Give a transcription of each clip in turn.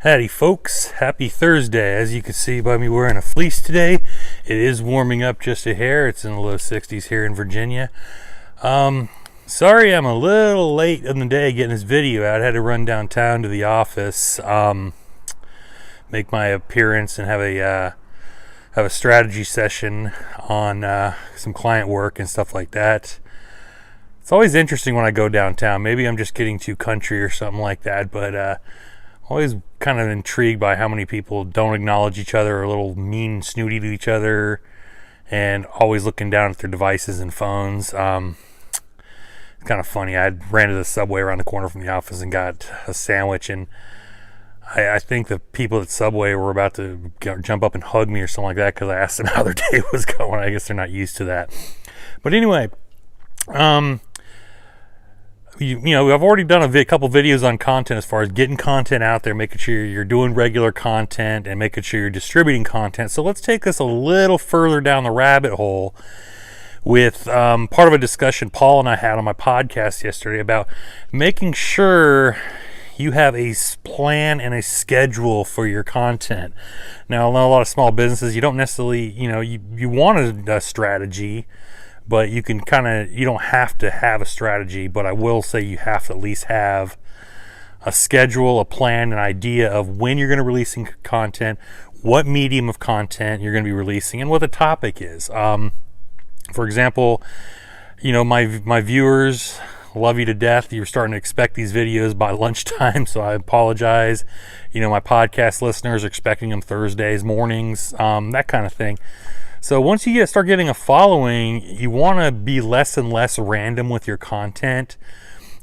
Howdy folks, happy Thursday. As you can see by me wearing a fleece today, it is warming up just a hair. It's in the low 60s here in Virginia. Sorry I'm a little late in the day getting this video out. I had to run downtown to the office, make my appearance and have a strategy session on some client work and stuff like that. It's always interesting when I go downtown. Maybe I'm just getting too country or something like that, but always kind of intrigued by how many people don't acknowledge each other, or a little mean and snooty to each other, and always looking down at their devices and phones. It's kind of funny. I ran to the Subway around the corner from the office and got a sandwich, and I think the people at Subway were about to jump up and hug me or something like that because I asked them how their day was going. I guess they're not used to that. But anyway, you know, I've already done a couple videos on content as far as getting content out there, making sure you're doing regular content and making sure you're distributing content. So let's take this a little further down the rabbit hole with part of a discussion Paul and I had on my podcast yesterday about making sure you have a plan and a schedule for your content. Now, I know a lot of small businesses, you don't necessarily, you want a strategy, but you don't have to have a strategy, but I will say you have to at least have a schedule, a plan, an idea of when you're going to release content, what medium of content you're going to be releasing, and what the topic is. For example, my viewers love you to death. You're starting to expect these videos by lunchtime, so I apologize. My podcast listeners are expecting them Thursdays mornings, that kind of thing. So once you start getting a following, you want to be less and less random with your content.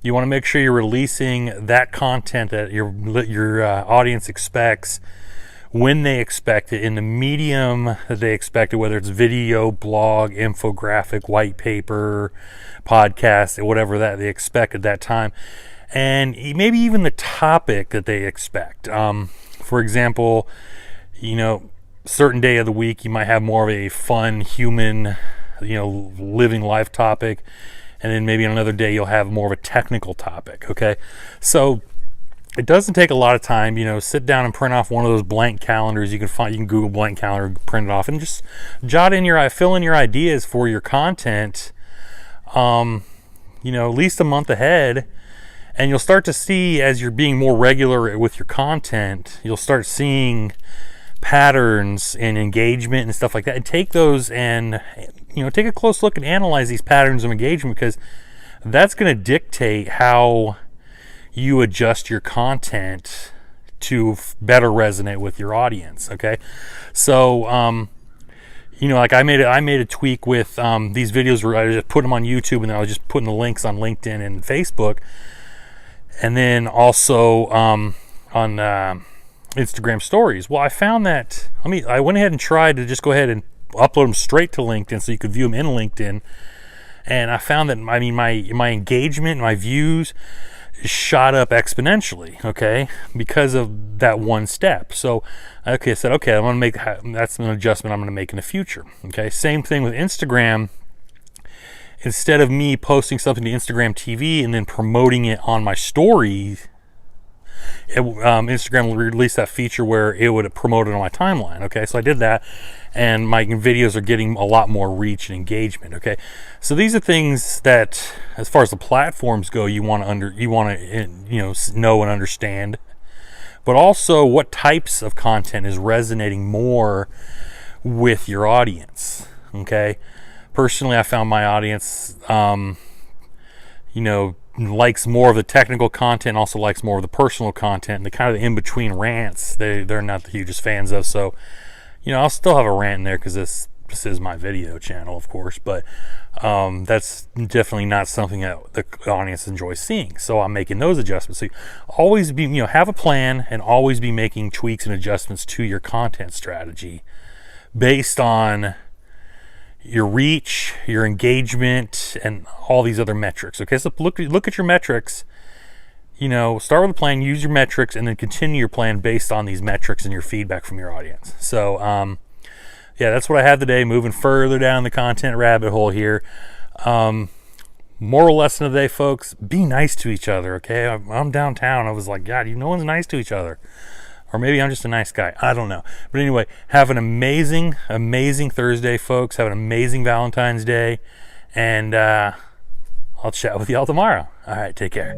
You want to make sure you're releasing that content that your audience expects when they expect it, in the medium that they expect it, whether it's video, blog, infographic, white paper, podcast, whatever that they expect at that time, and maybe even the topic that they expect. For example, certain day of the week you might have more of a fun human living life topic, and then maybe on another day you'll have more of a technical topic. Okay, so it doesn't take a lot of time. Sit down and print off one of those blank calendars. You can Google blank calendar, print it off, and just fill in your ideas for your content at least a month ahead. And you'll start to see, as you're being more regular with your content, you'll start seeing patterns and engagement and stuff like that, and take those and take a close look and analyze these patterns of engagement, because that's going to dictate how you adjust your content to better resonate with your audience. Okay, so like I made a tweak with these videos where I just put them on YouTube, and then I was just putting the links on LinkedIn and Facebook, and then also on Instagram stories. Well, I found that I went ahead and tried to just go ahead and upload them straight to LinkedIn so you could view them in LinkedIn, and I found that my engagement, my views shot up exponentially, okay, because of that one step. So I said, okay, that's an adjustment I'm going to make in the future. Okay, same thing with Instagram. Instead of me posting something to Instagram TV and then promoting it on my stories, Instagram will release that feature where it would promote it on my timeline. Okay, so I did that, and my videos are getting a lot more reach and engagement. Okay, so these are things that, as far as the platforms go, you want to know and understand, but also what types of content is resonating more with your audience. Okay, personally, I found my audience, likes more of the technical content, also likes more of the personal content, and the kind of in-between rants they're not the hugest fans of. So I'll still have a rant in there because this is my video channel, of course, but that's definitely not something that the audience enjoys seeing, so I'm making those adjustments. So always have a plan, and always be making tweaks and adjustments to your content strategy based on your reach, your engagement, and all these other metrics. Okay, so look at your metrics. Start with a plan, use your metrics, and then continue your plan based on these metrics and your feedback from your audience. So that's what I have today, moving further down the content rabbit hole here. Moral lesson of the day, folks: be nice to each other. Okay, I'm downtown. I was like, God, no one's nice to each other. Or maybe I'm just a nice guy. I don't know. But anyway, have an amazing, amazing Thursday, folks. Have an amazing Valentine's Day. And I'll chat with y'all tomorrow. All right, take care.